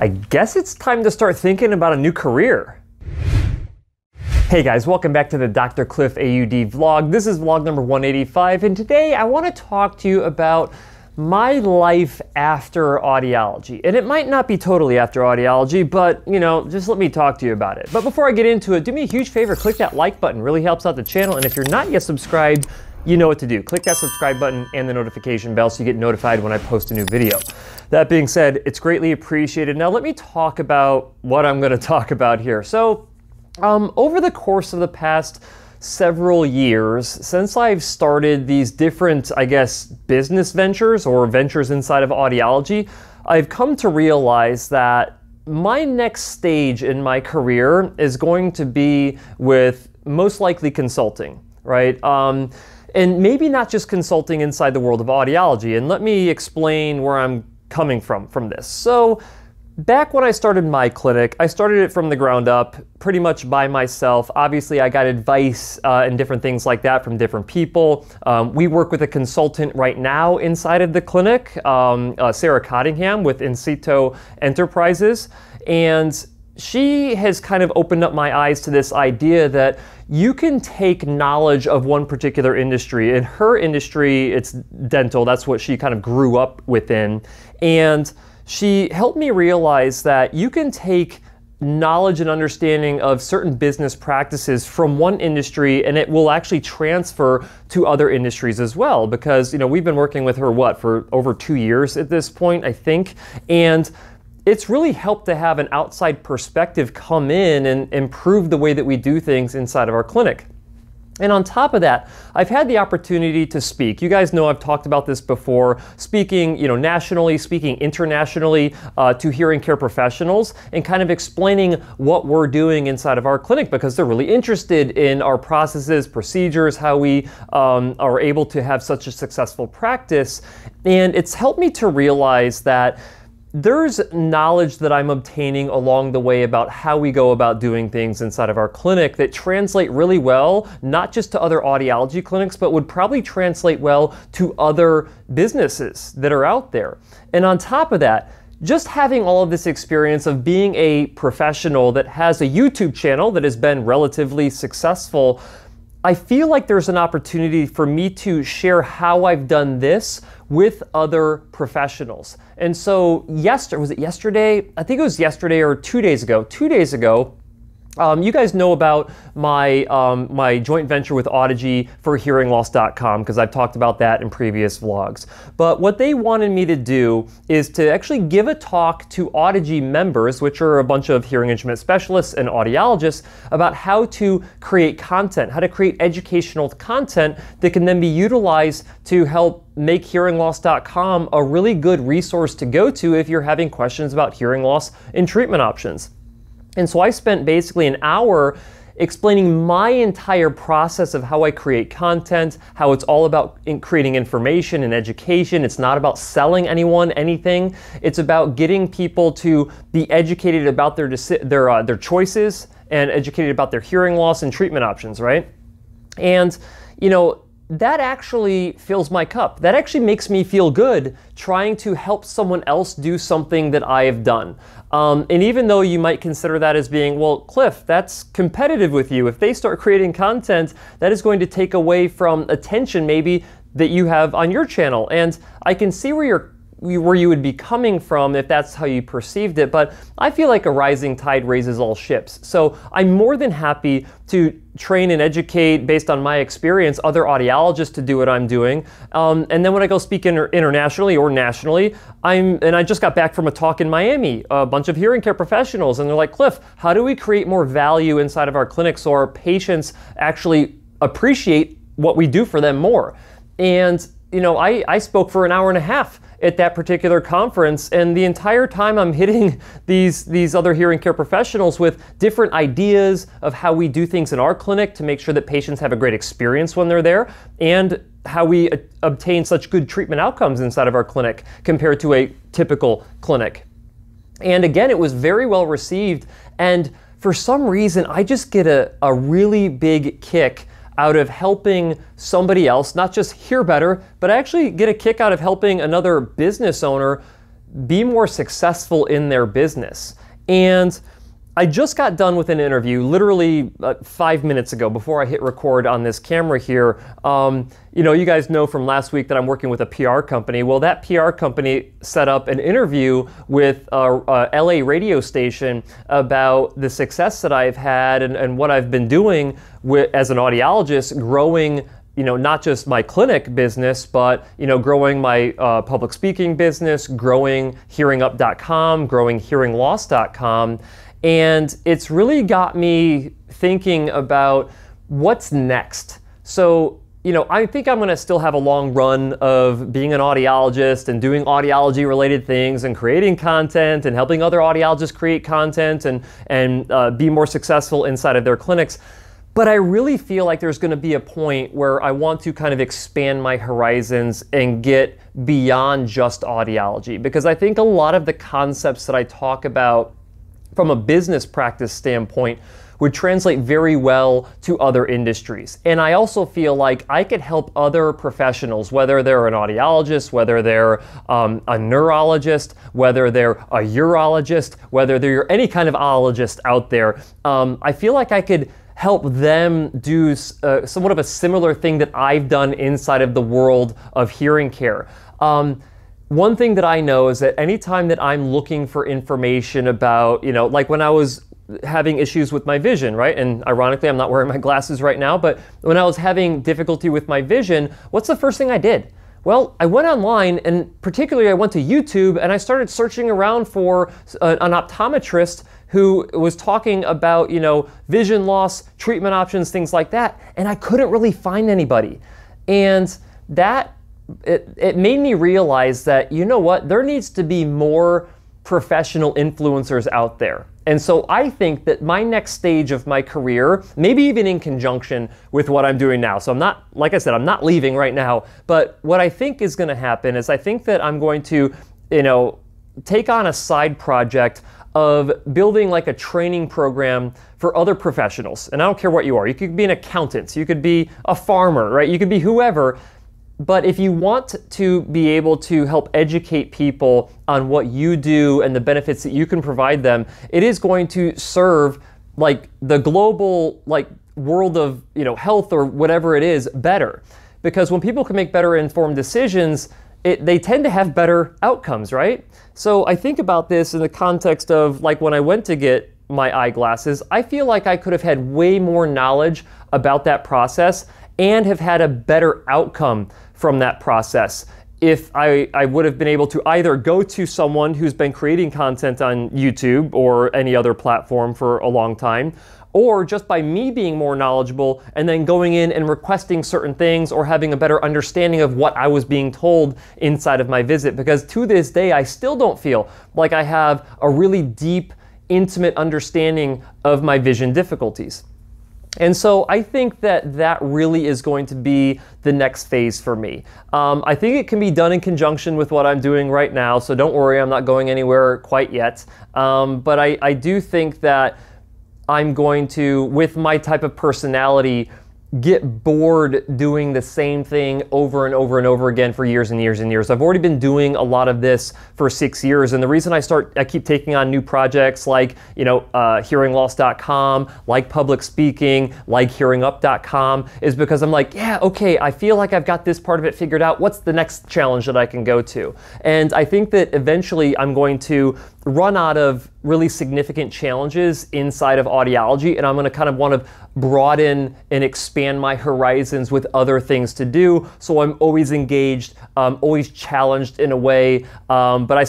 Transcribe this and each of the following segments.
I guess it's time to start thinking about a new career. Hey guys, welcome back to the DrCliffAuD vlog. This is vlog number 185, and today I want to talk to you about my life after audiology. And it might not be totally after audiology, but just let me talk to you about it. But before I get into it, do me a huge favor, click that like button, really helps out the channel. And if you're not yet subscribed, you know what to do. Click that subscribe button and the notification bell so you get notified when I post a new video. That being said, it's greatly appreciated. Now let me talk about what I'm going to talk about here. So over the course of the past several years, since I've started these different, I guess, business ventures or ventures inside of audiology, I've come to realize that my next stage in my career is going to be with most likely consulting, right? And maybe not just consulting inside the world of audiology. And let me explain where I'm coming from this. So back when I started my clinic, I started it from the ground up, pretty much by myself. Obviously, I got advice and different things like that from different people. We work with a consultant right now inside of the clinic, Sarah Cottingham with Incito Enterprises. And she has kind of opened up my eyes to this idea that you can take knowledge of one particular industry. In her industry, it's dental. That's what she kind of grew up within. And she helped me realize that you can take knowledge and understanding of certain business practices from one industry and it will actually transfer to other industries as well. Because, we've been working with her, for over 2 years at this point, I think. And it's really helped to have an outside perspective come in and improve the way that we do things inside of our clinic. And on top of that, I've had the opportunity to speak. You guys know I've talked about this before, speaking, nationally, speaking internationally to hearing care professionals and kind of explaining what we're doing inside of our clinic because they're really interested in our processes, procedures, how we are able to have such a successful practice. And it's helped me to realize that there's knowledge that I'm obtaining along the way about how we go about doing things inside of our clinic that translate really well, not just to other audiology clinics, but would probably translate well to other businesses that are out there. And on top of that, just having all of this experience of being a professional that has a YouTube channel that has been relatively successful, I feel like there's an opportunity for me to share how I've done this with other professionals. And so was it yesterday? I think it was yesterday or 2 days ago. 2 days ago, you guys know about my my joint venture with Audiology for hearingloss.com because I've talked about that in previous vlogs. But what they wanted me to do is to actually give a talk to Audiology members, which are a bunch of hearing instrument specialists and audiologists, about how to create content, how to create educational content that can then be utilized to help make hearingloss.com a really good resource to go to if you're having questions about hearing loss and treatment options. And so I spent basically an hour explaining my entire process of how I create content, how it's all about creating information and education. It's not about selling anyone anything. It's about getting people to be educated about their choices and educated about their hearing loss and treatment options, right? And, that actually fills my cup. That actually makes me feel good trying to help someone else do something that I have done. And even though you might consider that as being, well, Cliff, that's competitive with you. If they start creating content, that is going to take away from attention maybe that you have on your channel. And I can see where you would be coming from if that's how you perceived it, but I feel like a rising tide raises all ships. So I'm more than happy to train and educate based on my experience other audiologists to do what I'm doing. And then when I go speak internationally or nationally, I just got back from a talk in Miami, a bunch of hearing care professionals, and they're like, Cliff, how do we create more value inside of our clinic so our patients actually appreciate what we do for them more? And I spoke for an hour and a half at that particular conference, and the entire time I'm hitting these other hearing care professionals with different ideas of how we do things in our clinic to make sure that patients have a great experience when they're there, and how we obtain such good treatment outcomes inside of our clinic compared to a typical clinic. And again, it was very well received, and for some reason, I just get a really big kick out of helping somebody else not just hear better, but I actually get a kick out of helping another business owner be more successful in their business. And I just got done with an interview literally 5 minutes ago before I hit record on this camera here. You guys know from last week that I'm working with a PR company. Well, that PR company set up an interview with a LA radio station about the success that I've had and what I've been doing as an audiologist, growing not just my clinic business, but, growing my public speaking business, growing hearingup.com, growing hearingloss.com. And it's really got me thinking about what's next. So, I think I'm going to still have a long run of being an audiologist and doing audiology related things and creating content and helping other audiologists create content and be more successful inside of their clinics. But I really feel like there's going to be a point where I want to kind of expand my horizons and get beyond just audiology, because I think a lot of the concepts that I talk about from a business practice standpoint would translate very well to other industries. And I also feel like I could help other professionals, whether they're an audiologist, whether they're a neurologist, whether they're a urologist, whether they're any kind of ologist out there. I feel like I could help them do somewhat of a similar thing that I've done inside of the world of hearing care. One thing that I know is that anytime that I'm looking for information about, like when I was having issues with my vision, right? And ironically, I'm not wearing my glasses right now, but when I was having difficulty with my vision, what's the first thing I did? Well, I went online, and particularly I went to YouTube and I started searching around for an optometrist who was talking about, vision loss, treatment options, things like that. And I couldn't really find anybody. And it made me realize that, there needs to be more professional influencers out there. And so I think that my next stage of my career, maybe even in conjunction with what I'm doing now, so I'm not, like I said, I'm not leaving right now, but what I think is going to happen is I think that I'm going to, take on a side project of building like a training program for other professionals. And I don't care what you are. You could be an accountant, you could be a farmer, right? You could be whoever. But if you want to be able to help educate people on what you do and the benefits that you can provide them, it is going to serve like the global world of health or whatever it is better. Because when people can make better informed decisions, they tend to have better outcomes, right? So I think about this in the context of like when I went to get my eyeglasses, I feel like I could have had way more knowledge about that process and have had a better outcome from that process if I would have been able to either go to someone who's been creating content on YouTube or any other platform for a long time, or just by me being more knowledgeable and then going in and requesting certain things or having a better understanding of what I was being told inside of my visit. Because to this day, I still don't feel like I have a really deep, intimate understanding of my vision difficulties. And so I think that really is going to be the next phase for me. I think it can be done in conjunction with what I'm doing right now, so don't worry, I'm not going anywhere quite yet. But I do think that I'm going to, with my type of personality, get bored doing the same thing over and over and over again for years and years and years. I've already been doing a lot of this for 6 years, and the reason I keep taking on new projects like hearingloss.com, like public speaking, like hearingup.com, is because I'm like, yeah, okay, I feel like I've got this part of it figured out. What's the next challenge that I can go to? And I think that eventually I'm going to run out of really significant challenges inside of audiology, and I'm going to kind of want to broaden and expand my horizons with other things to do, so I'm always engaged, always challenged in a way, but I'm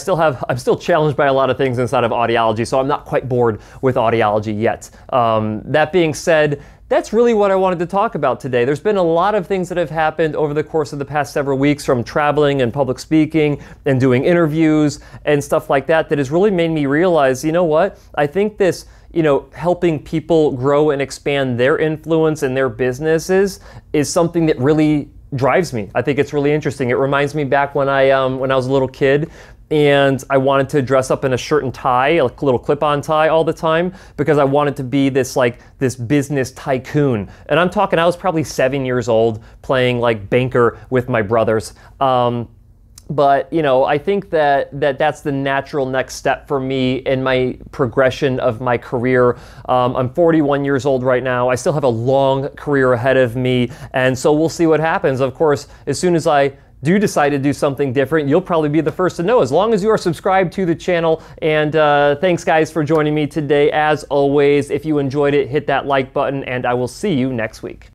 still challenged by a lot of things inside of audiology, so I'm not quite bored with audiology yet. That being said, that's really what I wanted to talk about today. There's been a lot of things that have happened over the course of the past several weeks, from traveling and public speaking and doing interviews and stuff like that, that has really made me realize, you know what? I think this, helping people grow and expand their influence and their businesses is something that really drives me. I think it's really interesting. It reminds me back when I was a little kid, and I wanted to dress up in a shirt and tie, a little clip-on tie all the time, because I wanted to be this business tycoon. And I'm talking, I was probably 7 years old playing like banker with my brothers. But But, you know, I think that's the natural next step for me in my progression of my career. I'm 41 years old right now. I still have a long career ahead of me, and so we'll see what happens. Of course, as soon as I do decide to do something different, you'll probably be the first to know, as long as you are subscribed to the channel. And thanks guys for joining me today. As always, if you enjoyed it, hit that like button, and I will see you next week.